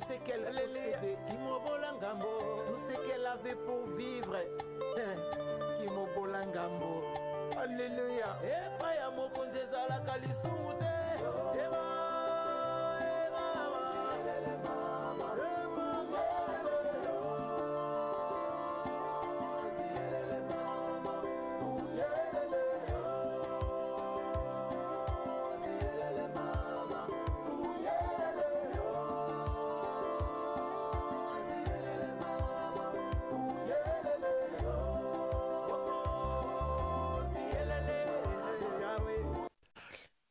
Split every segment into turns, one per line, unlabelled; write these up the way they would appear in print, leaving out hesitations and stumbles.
ce qu'elle possédait, tout ce qu'elle avait pour vivre. Kimobolangambo. Alléluia. Et pas ya mokonzi ezalaka lisumu te.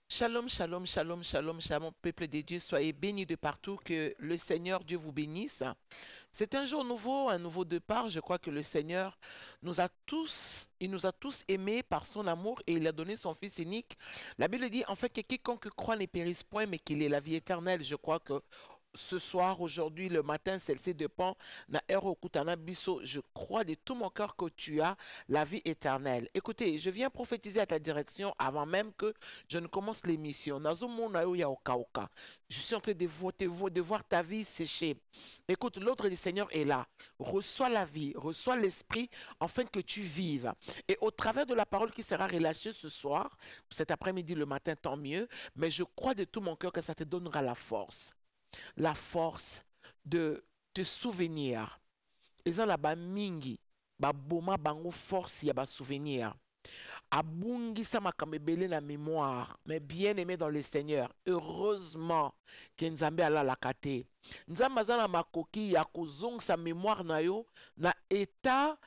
Shalom, shalom, shalom, shalom, shalom, peuple de Dieu, soyez bénis de partout, que le Seigneur Dieu vous bénisse. C'est un jour nouveau, un nouveau départ. Je crois que le Seigneur nous a tous aimés par son amour et il a donné son Fils unique. La Bible dit en fait que quiconque croit ne périsse point, mais qu'il ait la vie éternelle. Je crois que ce soir, aujourd'hui, le matin, celle-ci dépend. Je crois de tout mon cœur que tu as la vie éternelle. Écoutez, je viens prophétiser à ta direction avant même que je ne commence l'émission. Je suis en train de voir ta vie sécher. Écoute, l'ordre du Seigneur est là. Reçois la vie, reçois l'esprit, afin que tu vives. Et au travers de la parole qui sera relâchée ce soir, cet après-midi, le matin, tant mieux. Mais je crois de tout mon cœur que ça te donnera la force. La force de te souvenir. Eza la ba mingi, ba boma bango force ya ba souvenir. Abungisa makamebele na mémoire, mais bien aimé dans le Seigneur. Heureusement que Nzambe ala la kate. Nzambe azana makoki ya kozongisa mémoire na yo na état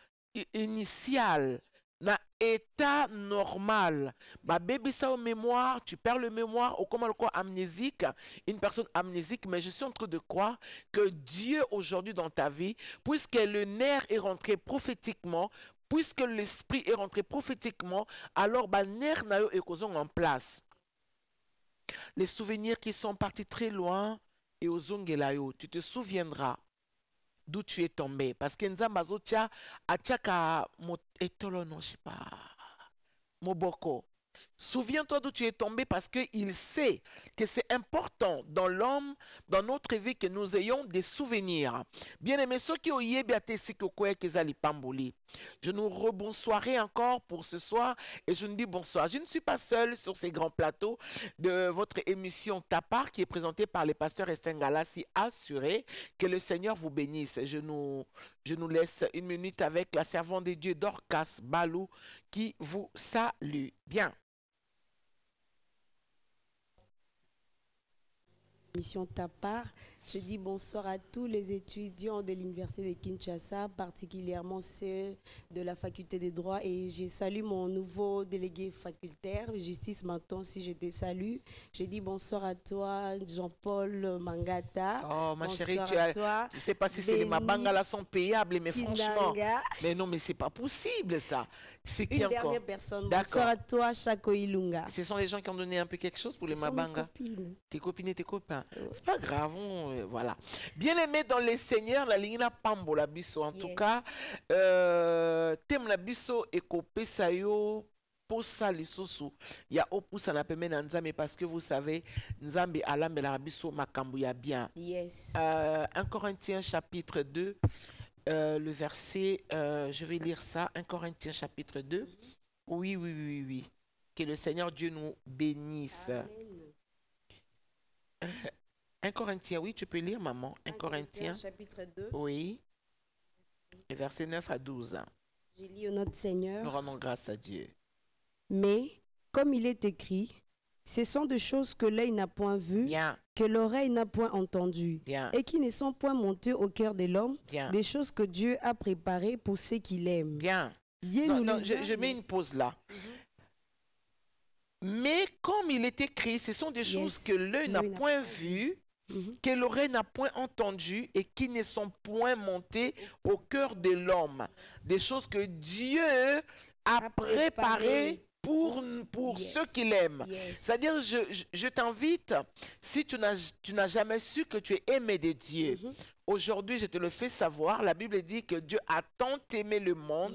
initial. Na état normal. Ma bébé ça au mémoire, tu perds le mémoire, ou comme le quoi amnésique, une personne amnésique, mais je suis en train de croire que Dieu aujourd'hui dans ta vie, puisque le nerf est rentré prophétiquement, puisque l'esprit est rentré prophétiquement, alors bah nerf na yo ekozong en place. Les souvenirs qui sont partis très loin et aux ongelayo, tu te souviendras d'où tu es tombé. Parce que Nzambazo tia atiaka etolo non je sais pas. Moboko. Souviens-toi d'où tu es tombé parce qu'il sait que c'est important dans l'homme, dans notre vie, que nous ayons des souvenirs. Bien-aimés, ceux qui ont yé pamboli. Je nous rebonsoirai encore pour ce soir et je nous dis bonsoir. Je ne suis pas seul sur ces grands plateaux de votre émission Tapar qui est présentée par les pasteurs Estengalassi. Assurez que le Seigneur vous bénisse. Je nous laisse une minute avec la servante de Dieu Dorcas Balou qui vous salue. Bien.
Mission Tapar. Je dis bonsoir à tous les étudiants de l'Université de Kinshasa, particulièrement ceux de la faculté des droits. Et je salue mon nouveau délégué facultaire, Justice Menton, si je te salue. Je dis bonsoir à toi, Jean-Paul Mangata.
Oh, ma
bonsoir
chérie, je ne sais pas si les Mabanga là sont payables, mais
Kinanga.
Franchement. Mais non, mais c'est pas possible ça. C'est qui
Une
encore?
dernière personne. Bonsoir à toi, Chako Ilunga.
Ce sont les gens qui ont donné un peu quelque chose pour les Mabanga. Tes copines et tes copains. C'est pas grave. Voilà. Bien-aimé dans les seigneurs, la ligne na pambo la biso. En tout cas, thème la biso et kopé sayo posa lisosu. Ya opusa na peme na nzambe parce que vous savez, nzambe alambe la biso makambu ya bien.
Yes.
1 Corinthiens chapitre 2, le verset, je vais lire ça. 1 Corinthiens chapitre 2. Oui. Que le Seigneur Dieu nous bénisse.
Amen.
1 Corinthiens, oui, tu peux lire, maman. 1 Corinthiens,
chapitre 2.
oui, versets 9 à 12.
Je lis au nom de Seigneur.
Nous rendons grâce à Dieu.
Mais, comme il est écrit, ce sont des choses que l'œil n'a point vues,
Bien,
que l'oreille n'a point entendues,
bien,
et qui ne sont point montées au cœur de l'homme,
bien,
des choses que Dieu a préparées pour ceux qui l'aiment.
bien.
Dieu
Non,
nous
non,
les a-
je mets une pause là. Mais comme il est écrit, ce sont des choses que l'œil n'a point vues, que l'oreille n'a point entendues et qui ne sont point montées au cœur de l'homme. Des choses que Dieu a préparées pour ceux qui l'aiment.
Yes.
C'est-à-dire, je t'invite, si tu n'as jamais su que tu es aimé de Dieu, aujourd'hui, je te le fais savoir, la Bible dit que Dieu a tant aimé le monde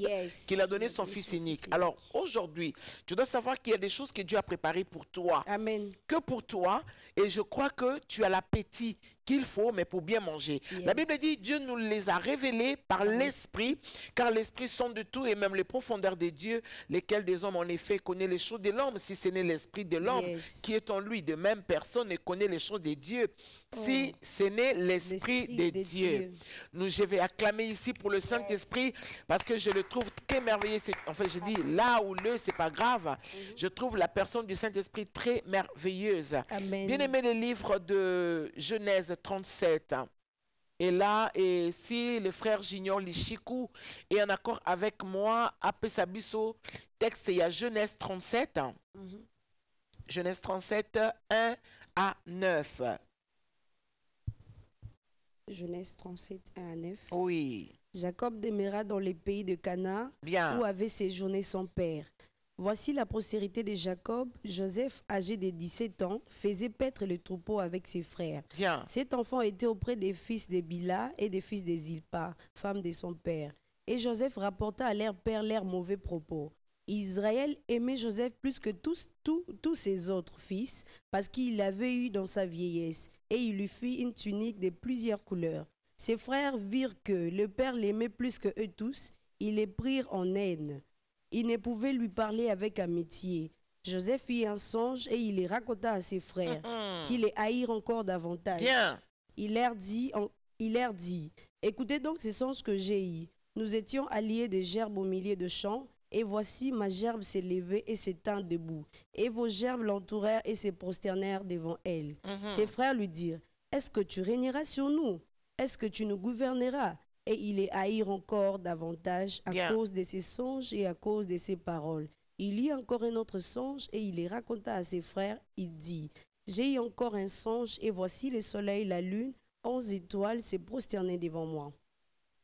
qu'il a donné son Fils unique. Alors aujourd'hui, tu dois savoir qu'il y a des choses que Dieu a préparées pour toi.
Amen.
Que pour toi, et je crois que tu as l'appétit qu'il faut, mais pour bien manger. La Bible dit, Dieu nous les a révélés par l'Esprit, car l'Esprit sonde de tout, et même les profondeurs des dieux, lesquels des hommes en effet connaissent les choses de l'homme, si ce n'est l'Esprit de l'homme qui est en lui. De même, personne ne connaît les choses de Dieu, si ce n'est l'Esprit de Dieu. Je vais acclamer ici pour le Saint-Esprit, parce que je le trouve très merveilleux. Enfin, je dis là ou le, c'est pas grave. Je trouve la personne du Saint-Esprit très merveilleuse. Bien aimé le livre de Genèse 37. Et là, et si le frère Junior Lichikou est en accord avec moi, après Sabiso, texte, il y a Genèse 37. Genèse 37, 1 à 9.
Genèse 37, 1 à 9.
Oui.
Jacob demeura dans les pays de Canaan, où avait séjourné son père. Voici la postérité de Jacob. Joseph, âgé de 17 ans, faisait paître le troupeau avec ses frères. Cet enfant était auprès des fils de Bila et des fils de Zilpa, femme de son père. Et Joseph rapporta à leur père leurs mauvais propos. Israël aimait Joseph plus que tous ses autres fils, parce qu'il l'avait eu dans sa vieillesse, et il lui fit une tunique de plusieurs couleurs. Ses frères virent que le père l'aimait plus que eux tous, ils les prirent en haine. Ils ne pouvaient lui parler avec amitié. Joseph fit un songe et il les raconta à ses frères, qui les haïrent encore davantage. Il leur dit, écoutez donc ces songes que j'ai eus. Nous étions alliés de gerbes au milieu de champs, et voici ma gerbe s'est levée et se tint debout. Et vos gerbes l'entourèrent et se prosternèrent devant elle. Ses frères lui dirent, est-ce que tu régneras sur nous? Est-ce que tu nous gouverneras? Et il les haïrent encore davantage à cause de ses songes et à cause de ses paroles. Il eut encore un autre songe et il les raconta à ses frères. Il dit, j'ai eu encore un songe et voici le soleil, la lune, 11 étoiles se prosternaient devant moi.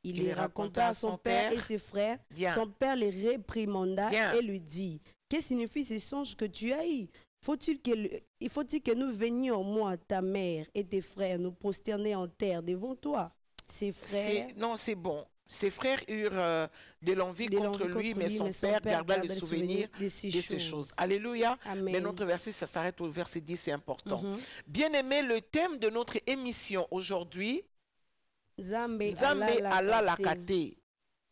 Il les raconta à son père et ses frères. Son père les réprimanda et lui dit, que signifient ces songes que tu as eus? Faut-il que nous venions, moi, ta mère et tes frères, nous prosterner en terre devant toi? Ses frères...
Non, c'est bon. Ses frères eurent de l'envie contre lui, mais son père garda les souvenirs de ces choses. Alléluia.
Amen.
Mais notre verset, ça s'arrête au verset 10, c'est important. Bien-aimé, le thème de notre émission aujourd'hui, Nzambe ala lakate.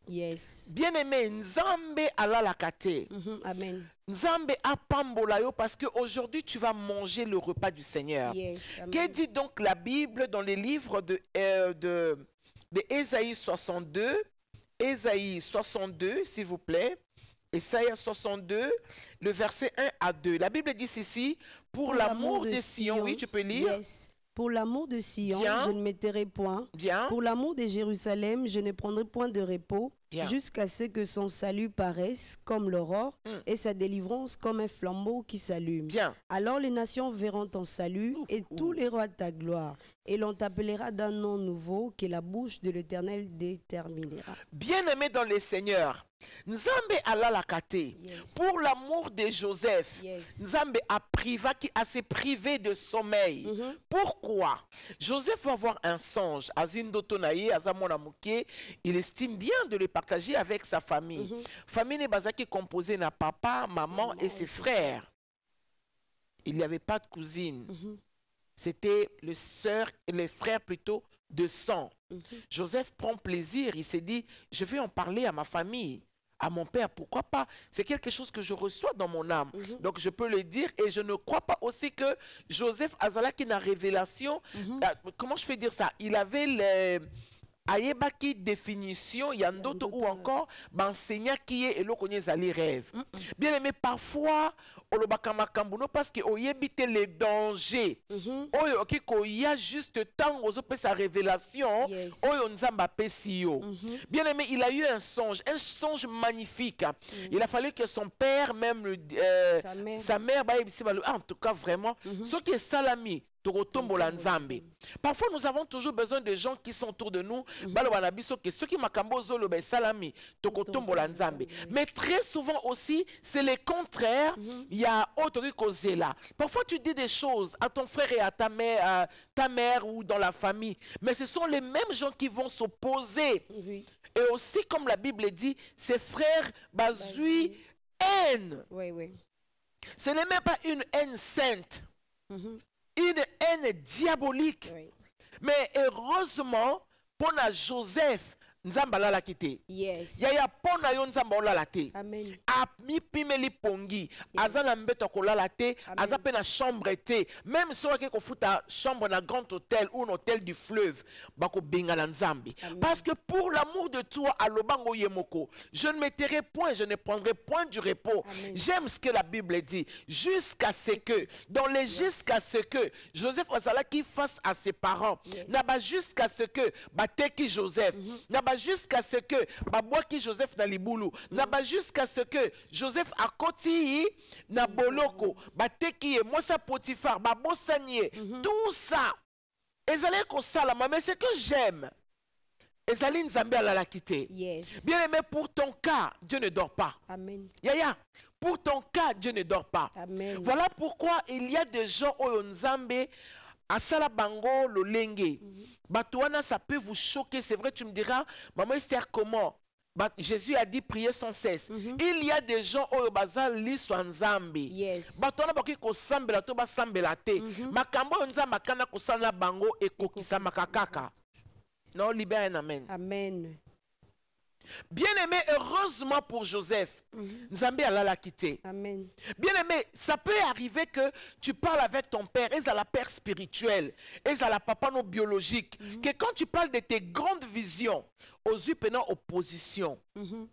Yes.
Bien-aimé, Nzambe ala lakate.
Amen.
Nzambe apambola yo, parce qu'aujourd'hui tu vas manger le repas du Seigneur.
Yes.
Que dit donc la Bible dans les livres de Ésaïe 62, Ésaïe 62, s'il vous plaît, Ésaïe 62, le verset 1 à 2. La Bible dit ceci, pour l'amour de Sion, oui, tu peux lire.
Yes. Pour l'amour de Sion, je ne me tairai point. Pour l'amour de Jérusalem, je ne prendrai point de repos, jusqu'à ce que son salut paraisse comme l'aurore et sa délivrance comme un flambeau qui s'allume. Alors les nations verront ton salut et tous les rois ta gloire. Et l'on t'appellera d'un nom nouveau que la bouche de l'Éternel déterminera.
Bien-aimé dans les seigneurs, Nzambe ala lakate, pour l'amour de Joseph, Nzambe a se privé de sommeil. Pourquoi? Joseph va avoir un songe. Il estime bien de le partager avec sa famille. Famille n'est pas composée de papa, maman et ses frères. Il n'y avait pas de cousine. C'était les frères plutôt de sang. Joseph prend plaisir. Il s'est dit, je vais en parler à ma famille, à mon père. Pourquoi pas? C'est quelque chose que je reçois dans mon âme. Donc je peux le dire. Et je ne crois pas aussi que Joseph Azala qui n'a révélation. Comment je peux dire ça? Il avait les... Ayebaki définition, il y a d'autres ou encore enseignant qui est et l'on connaît les rêves. Bien aimé, parfois, parce qu'on y évite les dangers. Il y a juste temps où on sa révélation. Bien aimé, il a eu un songe magnifique. Il a fallu que son père, même sa mère, en tout cas vraiment, ce qui est salami. tokotombola nzambe. Parfois, nous avons toujours besoin de gens qui sont autour de nous. Ceux qui makambo zolo ben salami tokotombola nzambe. Mais très souvent aussi, c'est le contraire. Il y a autre cause là. Parfois, tu dis des choses à ton frère et à ta mère ou dans la famille. Mais ce sont les mêmes gens qui vont s'opposer.
Oui.
Et aussi, comme la Bible dit, ses frères bazui haine.
Oui, oui.
Ce n'est même pas une haine sainte. Une haine diabolique.
Oui.
Mais heureusement, pour Joseph, nzamba la kité.
Yes.
Yaya pona yo nzamba ola la te.
Amen.
Mi pimeli pongi. Aza na mbeto kola la te. Aza pe na chambre te. Même si on ko futa chambre na grand hôtel ou un hôtel du fleuve, bako benga na nzambi. Parce que pour l'amour de toi à lobango yemoko, je ne m'éterai point, je ne prendrai point du repos. J'aime ce que la Bible dit. Jusqu'à ce que, dans les jusqu'à ce que Joseph Azala qui fasse à ses parents. N'a jusqu'à ce que bateki Joseph. N'a jusqu'à ce que babwaki Joseph na libulu. N'a jusqu'à ce que Joseph a koti na boloko. Bateki Mosa Potifar, babosanye. Tout ça. Ezali ko salama, mais c'est que j'aime. Ezali nzambe ala la quitter.
Yes.
Bien aimé, pour ton cas, Dieu ne dort pas.
Amen.
Yaya, pour ton cas, Dieu ne dort pas.
Amen.
Voilà pourquoi il y a des gens au nzambe asala bango lolenge. Batouana, ça peut vous choquer. C'est vrai, tu me diras, maman Esther, comment? Jésus a dit prier sans cesse. Il y a des gens au bazal liswa nzambe.
Yes.
Batouana baki ko sambela to ba sambela te. Makambo nzamba kana ko sana bango e kokisa makakaka. Non, libère un amen.
Amen.
Bien-aimé, heureusement pour Joseph, Nzambe a la quitté.
Amen.
Bien-aimé, ça peut arriver que tu parles avec ton père, et à la père spirituel, et à la papa non biologique, que quand tu parles de tes grandes visions, aux yeux pendant opposition,
Oui.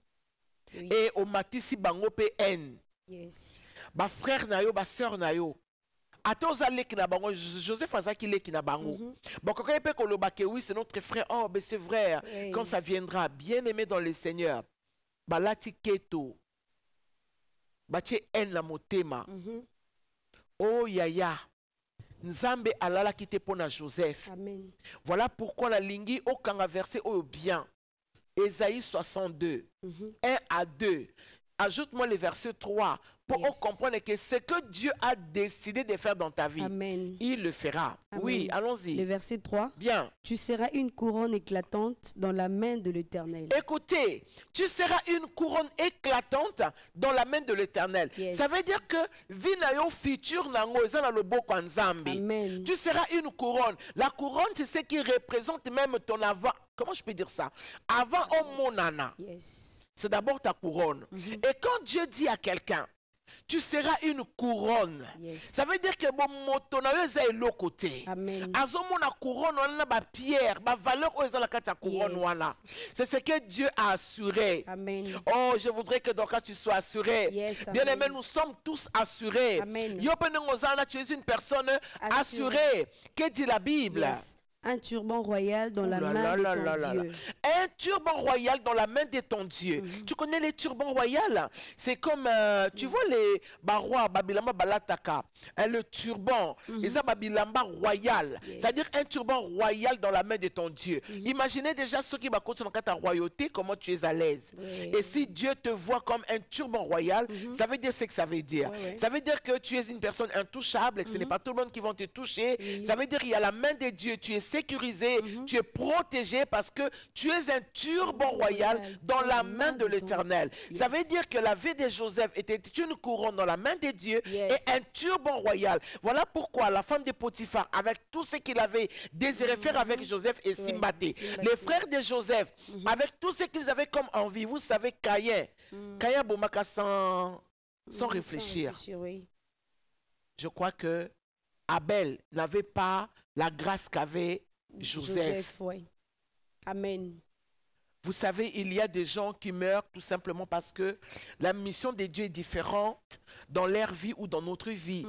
et au matisi bango pe haine,
Yes.
ba frère na yo, ba sœur na yo, ata oza leki na bango, Joseph azaki leki na bango. Bon, quand il peut que oui, c'est notre frère, oh, ben c'est vrai,
Oui.
quand ça viendra, bien aimé dans le Seigneur, balati keto, batie en la motema, oh yaya, nzambe alala kite pona Joseph.
Amen.
Voilà pourquoi la lingi au kanga verset au bien, Ésaïe 62, 1 à 2. Ajoute-moi le verset 3 pour comprendre que ce que Dieu a décidé de faire dans ta vie,
Amen.
il le fera.
Amen.
Oui, allons-y.
Le verset 3.
Bien.
Tu seras une couronne éclatante dans la main de l'Éternel.
Écoutez, tu seras une couronne éclatante dans la main de l'Éternel.
Yes.
Ça veut dire que vinayo futur nango eza na loboko ya Nzambe.
Amen.
Tu seras une couronne. La couronne, c'est ce qui représente même ton avant. Comment je peux dire ça? Avant au monana.
Yes.
C'est d'abord ta couronne. Et quand Dieu dit à quelqu'un, tu seras une couronne.
Yes.
Ça veut dire que bon motonayo eza l'autre côté.
Amen.
Azomona couronne wana ba pierre, ba valeur o eza la kati ya couronne
Yes.
wana. C'est ce que Dieu a assuré.
Amen.
Oh, je voudrais que dans le cas tu sois assuré.
Yes,
Bien aimé,
amen.
nous sommes tous assurés.
Amen.
Yo penengozana, tu es une personne
Assurée.
assurée. Que dit la Bible?
Yes. Un turban royal dans la
Ouh là
main
là
de
là
ton
là
Dieu.
là. Un turban royal dans la main de ton Dieu. Tu connais les turbans royaux? C'est comme, tu vois les barois, babilamba balataka. Le turban, les babilamba royal.
Yes.
C'est-à-dire un turban royal dans la main de ton Dieu. Imaginez déjà ceux qui sont dans ta royauté, comment tu es à l'aise.
Oui.
Et si Dieu te voit comme un turban royal, ça veut dire ce que ça veut dire.
Oui, oui.
Ça veut dire que tu es une personne intouchable et que ce n'est pas tout le monde qui va te toucher. Ça veut dire qu'il y a la main de Dieu, tu es sécurisé, tu es protégé parce que tu es un turban royal dans la main de l'Éternel. Ça veut dire que la vie de Joseph était une couronne dans la main de Dieu
Yes.
et un turban royal. Voilà pourquoi la femme de Potiphar, avec tout ce qu'il avait désiré faire avec Joseph et Simbaté,
Simbaté.
les frères de Joseph, avec tout ce qu'ils avaient comme envie, vous savez, Caïn, Caïn Bomaka sans réfléchir.
Oui.
Je crois que Abel n'avait pas la grâce qu'avait Joseph.
Oui. Amen.
Vous savez, il y a des gens qui meurent tout simplement parce que la mission de Dieu est différente dans leur vie ou dans notre vie.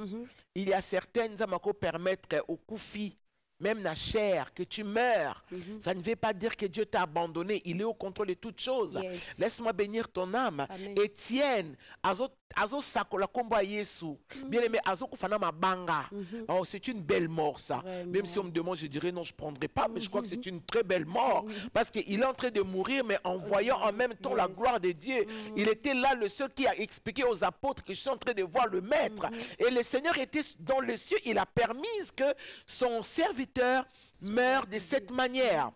Il y a certaines amako permettre au koufi même la chair, que tu meurs, ça ne veut pas dire que Dieu t'a abandonné. Il est au contrôle de toutes choses.
Yes.
Laisse-moi bénir ton âme.
Amen.
Étienne, azo sakola kombo Yesu. Bien aimé, azo kufana mabanga. Oh, c'est une belle mort, ça.
Vraiment.
Même si on me demande, je dirais non, je ne prendrai pas, mais je crois que c'est une très belle mort. Parce qu'il est en train de mourir, mais en voyant en même temps la
Yes.
gloire de Dieu. Il était là, le seul qui a expliqué aux apôtres que je suis en train de voir le Maître. Et le Seigneur était dans les cieux. Il a permis que son serviteur meure de cette manière.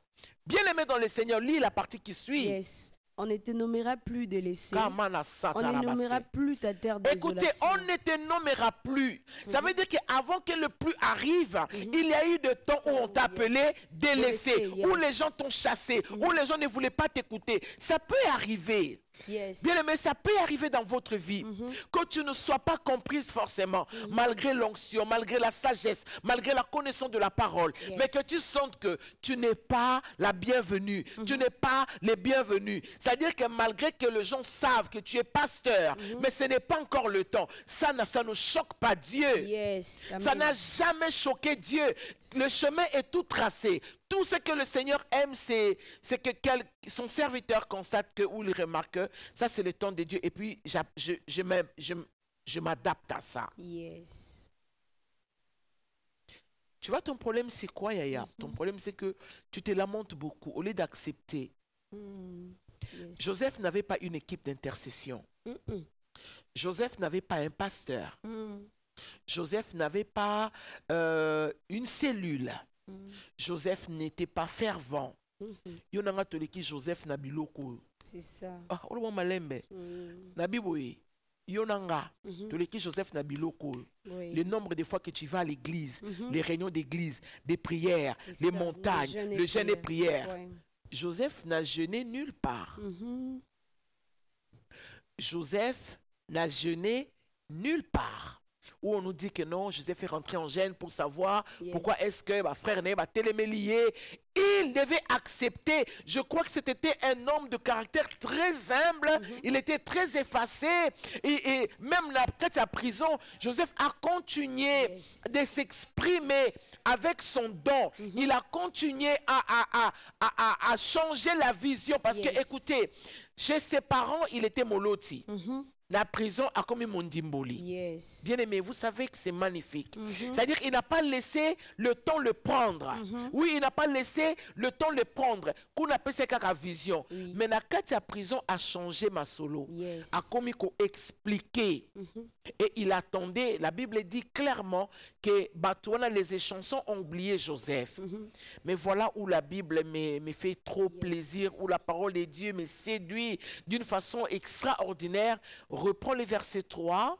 Bien aimé dans le Seigneur, lis la partie qui suit.
Yes. On ne te nommera plus de laisser.
Kamana
On
satana
ne nommera
baske.
plus ta terre
Écoutez,
désolation.
on ne te nommera plus. Ça veut dire qu'avant que le plus arrive, il y a eu de temps où on t'a appelé délaissé,
Délaissé,
où
yes.
les gens t'ont chassé, où les gens ne voulaient pas t'écouter. Ça peut arriver.
Yes.
Bien aimé, ça peut arriver dans votre vie que tu ne sois pas comprise forcément, malgré l'onction, malgré la sagesse, malgré la connaissance de la parole,
Yes.
mais que tu sentes que tu n'es pas la bienvenue, tu n'es pas les bienvenus. C'est-à-dire que malgré que les gens savent que tu es pasteur, mais ce n'est pas encore le temps, ça ne choque pas Dieu.
Yes.
Ça
Amen.
n'a jamais choqué Dieu. Le chemin est tout tracé. Tout ce que le Seigneur aime, c'est que son serviteur constate que, ou il remarque que ça, c'est le temps de Dieu. Et puis, je m'adapte à ça.
Yes.
Tu vois, ton problème, c'est quoi, Yaya? Ton problème, c'est que tu te lamentes beaucoup au lieu d'accepter.
Yes.
Joseph n'avait pas une équipe d'intercession. Joseph n'avait pas un pasteur. Joseph n'avait pas une cellule. Joseph n'était pas fervent. Yonanga toleki Joseph na biloko.
C'est ça.
Ah, olomo malembe. Na biboye. Yonanga toleki Joseph na biloko.
Oui.
Le nombre de fois que tu vas à l'église, les réunions d'église, des prières,
C'est
les
ça,
montagnes, le jeûne et prière.
Ouais.
Joseph n'a jeûné nulle part. Joseph n'a jeûné nulle part. Où on nous dit que non, Joseph est rentré en gêne pour savoir pourquoi est-ce que ma frère n'est pas télémélié. Il devait accepter. Je crois que c'était un homme de caractère très humble. Il était très effacé. Et même après sa prison, Joseph a continué de s'exprimer avec son don. Il a continué à changer la vision. Parce que, écoutez, chez ses parents, il était moloti. La prison a commis Mondimboli.
Yes.
Bien aimé, vous savez que c'est magnifique. C'est-à-dire qu'il n'a pas laissé le temps le prendre. Oui, il n'a pas laissé le temps le prendre. Qu'on appelle ça qu'à vision. Mais la prison a changé ma solo.
Yes.
A commis qu'on expliquer. Et il attendait. La Bible dit clairement que Batouana, les échansons ont oublié Joseph. Mais voilà où la Bible me fait trop plaisir, où la parole de Dieu me séduit d'une façon extraordinaire. Reprends le verset 3.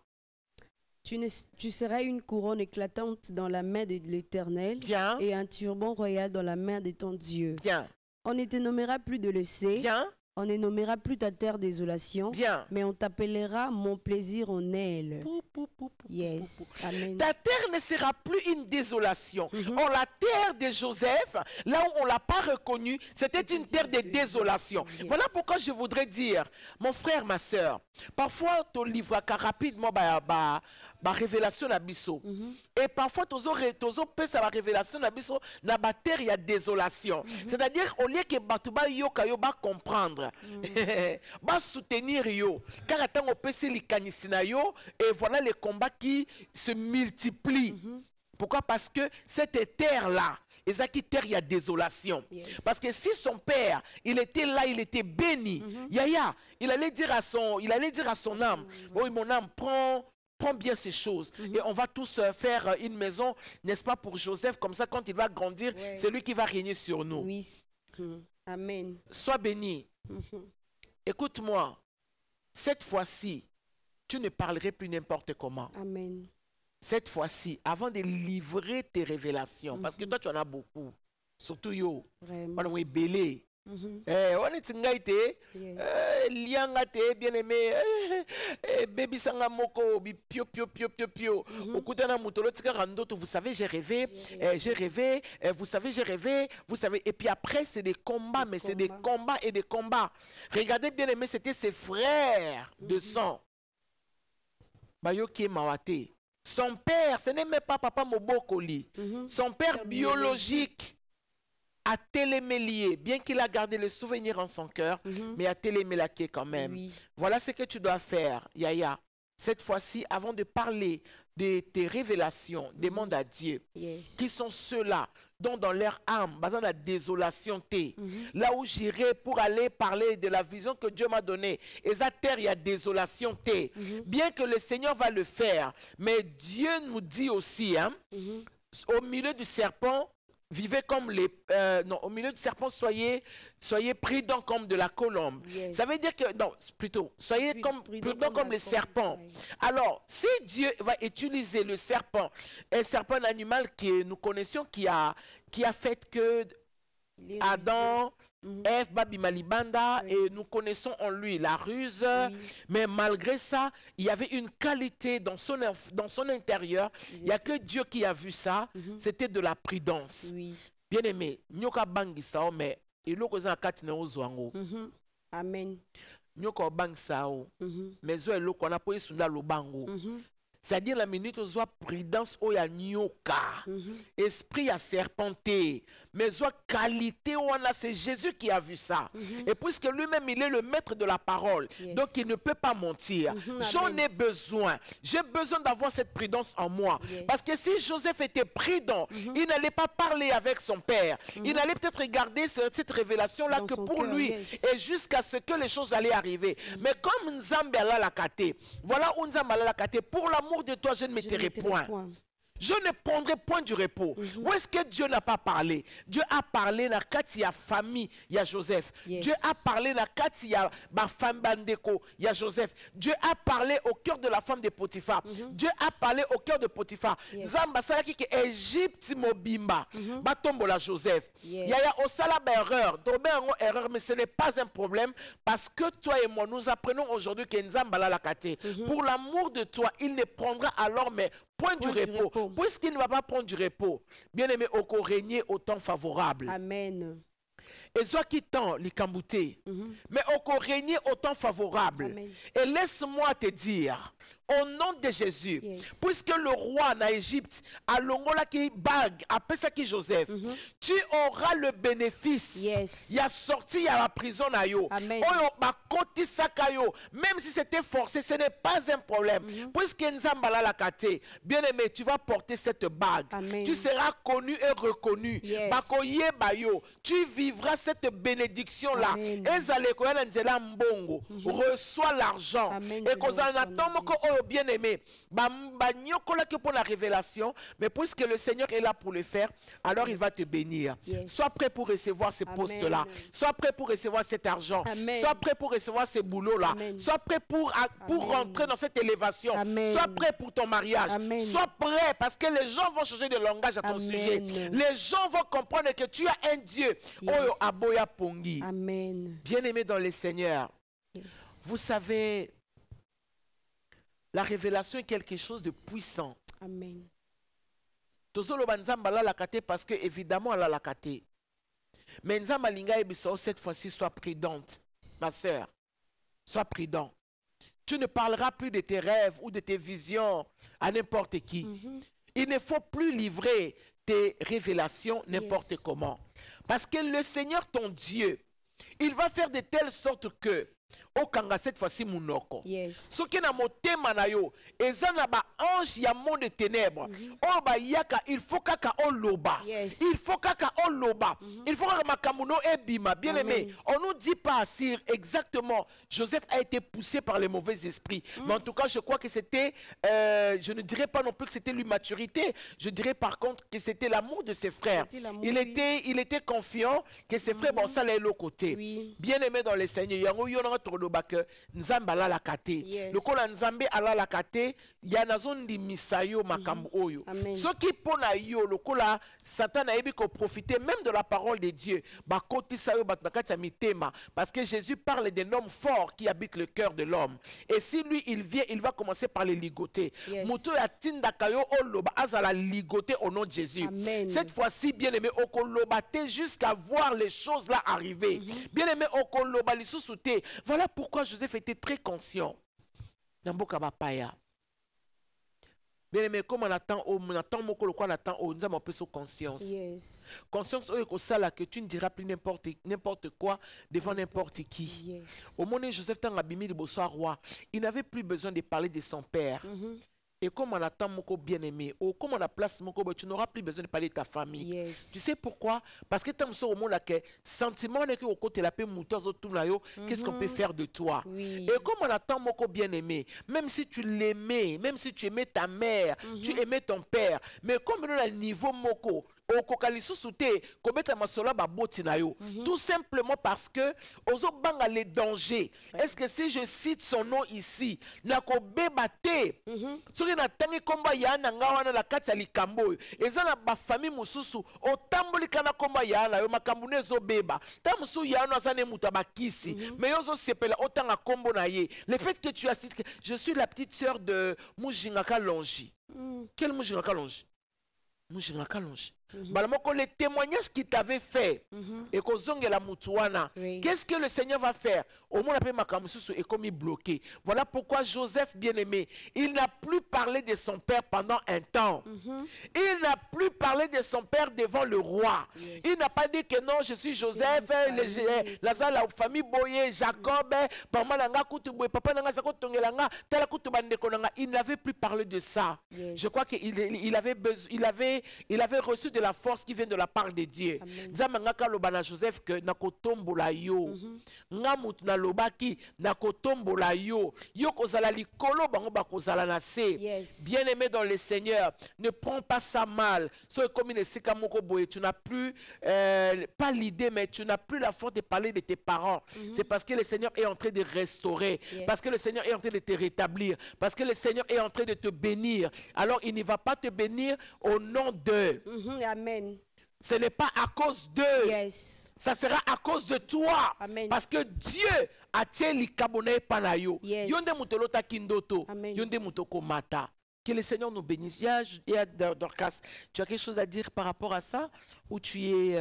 Tu seras une couronne éclatante dans la main de l'Éternel
Bien.
et un turban royal dans la main de ton Dieu.
Bien.
On ne te nommera plus de laisser,
Bien.
on ne nommera plus ta terre désolation,
Bien.
mais on t'appellera mon plaisir en elle.
Pou, pou, pou, pou,
Yes,
pou, pou.
amen.
Ta terre ne sera plus une désolation. Or, la terre de Joseph, là où on ne l'a pas reconnu, c'était une terre de désolation.
Yes.
Voilà pourquoi je voudrais dire, mon frère, ma soeur, parfois, tu livres rapidement la révélation à biso. Et parfois, tu as la révélation à biso, na ba terre, il y a désolation. C'est-à-dire, au lieu que Batouba yo kayo ba comprendre, ba soutenir yo, car attends, on peut se likanisina yo, et voilà les combats qui se multiplient. Pourquoi? Parce que cette terre-là, Ezaki terre, il y a désolation.
Yes.
Parce que si son père, il était là, il était béni, Yaya, il allait dire à son âme, oh mon âme, prends bien ces choses. Et on va tous faire une maison, n'est-ce pas, pour Joseph, comme ça, quand il va grandir, c'est lui qui va régner sur nous.
Oui. Amen.
Sois béni. Écoute-moi, cette fois-ci, tu ne parlerais plus n'importe comment.
Amen.
Cette fois-ci, avant de livrer tes révélations, parce que toi, tu en as beaucoup, surtout yo,
Vraiment.
on est belé. On est tingaite, lianga te bien aimé, baby sanga moko, bi pio pio pio pio pio. Okutana mutolo tika randoto, vous savez, j'ai rêvé, vous savez, j'ai rêvé, vous savez. Et puis après, c'est des combats, mais c'est des combats et des combats. Regardez bien aimé, c'était ses frères de sang. Bayoki Mawate. Son père, ce n'est même pas papa Mobokoli. Son père biologique a télémélié, bien qu'il a gardé le souvenir en son cœur, mais a télémélaqué quand même.
Oui.
Voilà ce que tu dois faire, Yaya. Cette fois-ci, avant de parler de tes révélations, demande à Dieu
Yes.
qui sont ceux-là dont dans leur âme, basant la désolation, là où j'irai pour aller parler de la vision que Dieu m'a donnée. Et ça terre, il y a désolation, bien que le Seigneur va le faire, mais Dieu nous dit aussi, hein, au milieu du serpent, vivez comme les... non, au milieu du serpent, soyez prudents comme de la colombe.
Yes.
Ça veut dire que... Non, plutôt, soyez prudents comme les serpents. Alors, si Dieu va utiliser le serpent, un serpent, un animal que nous connaissions, qui a fait que Adam... Ève, Babi Malibanda, et nous connaissons en lui la ruse, mais malgré ça, il y avait une qualité dans son intérieur. Il n'y a que Dieu qui a vu ça, c'était de la prudence.
Oui.
Bien aimé, nyoka bangi sao, mais il y a katine ozwango.
Amen.
Nyoka bangi sao, mais zo elo kona po isunda lo bango. C'est-à-dire la minute où soit prudence ou ya nyoka, esprit à serpenté, mais soit qualité ou c'est Jésus qui a vu ça. Et puisque lui-même il est le maître de la parole, donc il ne peut pas mentir. J'en ai besoin. J'ai besoin d'avoir cette prudence en moi. Parce que si Joseph était prudent, il n'allait pas parler avec son père. Il allait peut-être regarder cette révélation-là que pour
cœur,
lui, et jusqu'à ce que les choses allaient arriver. Mais comme Nzambe a la kate, voilà où Nzambe a la kate, pour l'amour de toi, je ne me tairai point. Je ne prendrai point du repos. Où est-ce que Dieu n'a pas parlé? Dieu a parlé dans la famille, il y a Joseph. Dieu a parlé dans la femme Bandeko, il y a Joseph. Dieu a parlé au cœur de la femme de Potiphar. Dieu a parlé au cœur de Potiphar. Zamba salaki ki Égypte mobimba. Batombola Joseph. Il y a osala erreur. Erreur, mais ce n'est pas un problème parce que toi et moi, nous apprenons aujourd'hui que Nzamba la kate. Pour l'amour de toi, il ne prendra alors mais point du repos. Puisqu'il ne va pas prendre du repos, bien aimé, au régner au temps favorable.
Amen.
Et soit qui tend les camboutés, mais au régner au temps favorable.
Amen.
Et laisse-moi te dire, au nom de Jésus, puisque le roi en Égypte a l'ongola qui bague, appelle ça qui Joseph, tu auras le bénéfice. Il y a sorti à la prison na yo.
Amen.
Même si c'était forcé, ce n'est pas un problème. Puisque Nzambala la kate, bien aimé, tu vas porter cette bague.
Amen.
Tu seras connu et reconnu. Bakoye bayo, tu vivras cette bénédiction-là. Reçois l'argent. Et qu'on en attend bien aimé, pour la révélation, mais puisque le Seigneur est là pour le faire, alors il va te bénir. Sois prêt pour recevoir ces postes-là. Sois prêt pour recevoir cet argent. Sois prêt pour recevoir ces boulots-là. Sois prêt pour rentrer dans cette élévation. Sois prêt pour ton mariage. Sois prêt parce que les gens vont changer de langage à ton sujet. Les gens vont comprendre que tu as un Dieu. Oyo aboya pongi. Bien aimé dans le Seigneur. Vous savez, la révélation est quelque chose de puissant.
Amen.
Tozolo banzamba la kate parce que évidemment la la kate. Mais nzamba linga ebiso cette fois-ci sois prudente, ma sœur. Sois prudent. Tu ne parleras plus de tes rêves ou de tes visions à n'importe qui. Il ne faut plus livrer tes révélations n'importe comment. Parce que le Seigneur ton Dieu, il va faire de telle sorte que okanga cette fois-ci munoko. Soki na motema na yo ezana ba ange ya monde de ténèbres. O ba yaka il faut kaka oloba. Il faut kaka oloba. Il faut que makamuno ebima. Bien aimé, on nous dit pas si exactement Joseph a été poussé par les mauvais esprits. Mais en tout cas, je crois que c'était je ne dirais pas non plus que c'était l'immaturité. Je dirais par contre que c'était l'amour de ses frères. Il était confiant que ses frères bon ça allait l'autre côté. Bien aimé dans le Seigneur. Yango yona que Nzamba la la kate. Le kola Nzambe ala la kate, ya nazondi misayo makambo oyo. Ce qui pona yo, le kola Satan a ebi ko profiter même de la parole de Dieu. Ba koti sayo batnakati mitema parce que Jésus parle d'un homme fort qui habite le cœur de l'homme. Et si lui il vient, il va commencer par les ligoter. Muto ya tinda kayo oloba azala ligoter au nom de Jésus. Cette fois-ci, bien aimé, okolobate jusqu'à voir les choses là arriver. Bien aimé, okoloba lisusuté. Voilà pourquoi Joseph était très conscient. Namboka bapaya. Bien aimé, comme on attend, on attend mon quoi on attend, on a un peu sur conscience.
Yes.
Conscience, ça que tu ne diras plus n'importe quoi devant n'importe qui.
Yes.
Au moment où Joseph Tangabimi de Bossoir roi, il n'avait plus besoin de parler de son père. Et comme on attend mon bien-aimé, ou comme on a place mon tu n'auras plus besoin de parler de ta famille.
Yes.
Tu sais pourquoi? Parce que tu as au monde que sentiment est que au côté la paix mouton qu'est-ce qu'on peut faire de toi?
Oui.
Et comme on attend mon bien-aimé, même si tu l'aimais, même si tu aimais ta mère, tu aimais ton père, mais comme on a le niveau moko, tout simplement parce que banga les dangers. Est-ce que si je cite son nom ici, nako bebate, soki na tangi komba ya na ngawana la kati ya likambo, eza na ba famille mususu otamboli kana komba ya na yo makambo nezo beba. Ta musu ya no asane muta bakisi, mais yozo sepela otanga kombo na ye. Le fait que tu as cité, je suis la petite sœur de Mujingaka Longi. Quel Mujingaka Longi? Mujingaka Longi. Les témoignages qu'il t'avait fait et la mutuana, qu'est-ce que le Seigneur va faire? Au moins la makamususu est comme bloqué. Voilà pourquoi Joseph bien-aimé, il n'a plus parlé de son père pendant un temps. Il n'a plus parlé de son père devant le roi. Il n'a pas dit que non, je suis Joseph, la famille Boye, Jacob, il n'avait plus parlé de ça. Je crois qu'il avait reçu de la force qui vient de la part de Dieu. Nzamangaka lobana Joseph que nakotombola yo. Ngamut na lobaki nakotombola yo. Yo kozala likolo bango bakozala na se. Bien-aimé dans le Seigneur, ne prends pas ça mal. So comme il sika moko boye, tu n'as plus pas l'idée mais tu n'as plus la force de parler de tes parents. C'est parce que le Seigneur est en train de restaurer, parce que le Seigneur est en train de te rétablir, parce que le Seigneur est en train de te bénir. Alors il ne va pas te bénir au nom d'eux.
Amen.
Ce n'est pas à cause d'eux.
Yes.
Ça sera à cause de toi.
Amen.
Parce que Dieu a tiens l'ikabone panayo.
Yes.
Yonde mutolota kindoto.
Amen.
Yonde mutoko mata. Que le Seigneur nous bénisse. Il y a Dorcas, tu as quelque chose à dire par rapport à ça? Ou tu es...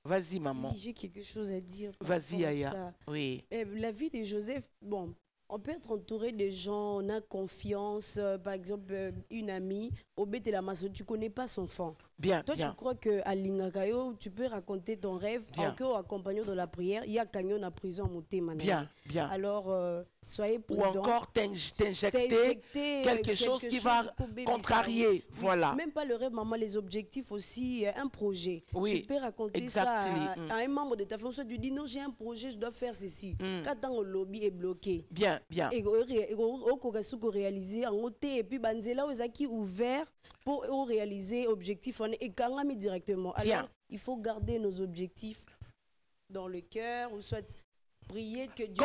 Vas-y, maman.
Oui, j'ai quelque chose à dire.
Vas-y, Yaya.
Ça.
Oui.
La vie de Joseph, bon, on peut être entouré de gens, on a confiance. Par exemple, une amie, Obet la Maso, tu ne connais pas son fond.
Bien,
toi,
bien.
tu crois qu'à Lingakayo, tu peux raconter ton rêve en accompagnant de la prière. Il y a Kanyon en prison à monter,
bien, bien.
Alors, soyez prudents.
Ou encore t'injecter quelque chose qui va contrarier. Voilà.
Même pas le rêve, maman, les objectifs aussi, un projet.
Oui,
tu peux raconter ça à un membre de ta famille. Soit tu dis non, j'ai un projet, je dois faire ceci. Quand le lobby est bloqué.
Bien, bien.
Et au réaliser en côté et puis banzela aux acquis ouverts pour réaliser objectif et quand on met directement. Alors, il faut garder nos objectifs dans le cœur ou soit prier que Dieu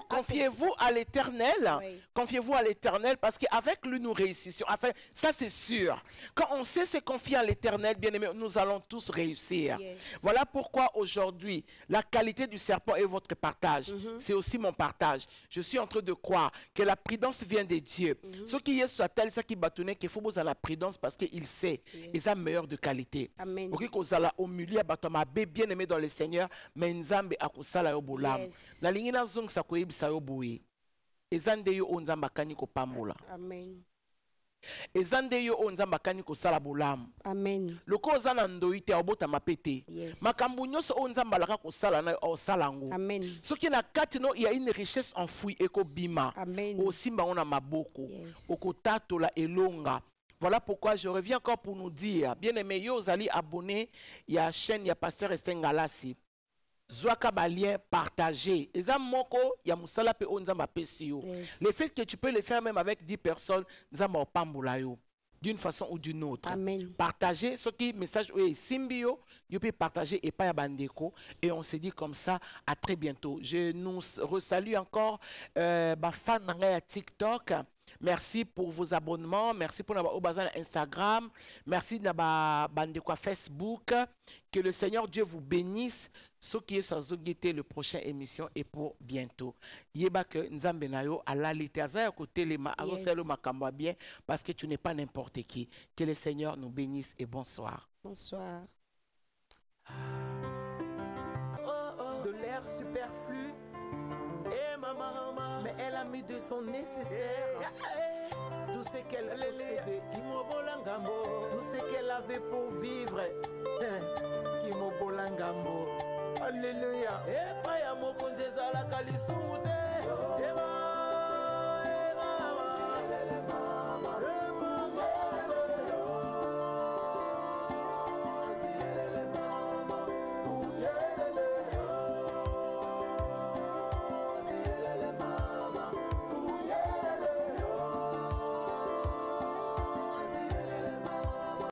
confiez-vous à l'Éternel.
Oui.
Confiez-vous à l'Éternel parce qu'avec lui nous réussissons. Enfin, ça c'est sûr. Quand on sait se confier à l'Éternel, bien aimé, nous allons tous réussir.
Yes.
Voilà pourquoi aujourd'hui, la qualité du serpent est votre partage. C'est aussi mon partage. Je suis en train de croire que la prudence vient de Dieu. Ce qui est soit tel, ça qui bâtonne, qu'il faut vous à la prudence parce qu'il sait, il est meilleur de qualité.
Amen.
Ok, qu'on a au milieu à bien aimé dans le Seigneur, mais nzambe akusala yo bola. Na lingi na zong sa koyebisa yo boye ezande yo onzamba kani ko pambola.
Amen.
Ezande yo onzamba kani ko sala bolamu.
Amen.
Loko ozana ndoite obota mapete.
Yes.
Makambu nyonso onzamba laka ko sala na osalango.
Amen.
Soki na kati no il y a une richesse enfouie eko bima.
Amen.
O simba ona maboko.
Yes.
Okotato la elonga. Voilà pourquoi je reviens encore pour nous dire, bien aimé, yo zali abonné, il y a chaîne, il y a pasteur Estengalasi. Zwaka balien partagé. Eza moko ya musala pe onzamba pesio. Le fait que tu peux le faire même avec 10 personnes, nzamba opambola yo d'une façon ou d'une autre.
Amen.
Partager ce qui message oui simbio, you peux partager et pas ya bandeko et on se dit comme ça à très bientôt. Je nous resalue encore ba fan na TikTok. Merci pour vos abonnements, merci pour notre Instagram, merci pour notre Facebook. Que le Seigneur Dieu vous bénisse. Ce qui est sans guetter le prochain émission et pour bientôt. Yeba que nzambe na yo ala litaza côté les makamba bien parce que tu n'es pas n'importe qui. Que le Seigneur nous bénisse et bonsoir.
Bonsoir.
De l'air superflu. Et maman, mais elle a mis de son nécessaire. tout ce qu'elle possédait. Tout ce qu'elle avait pour vivre. Alléluia.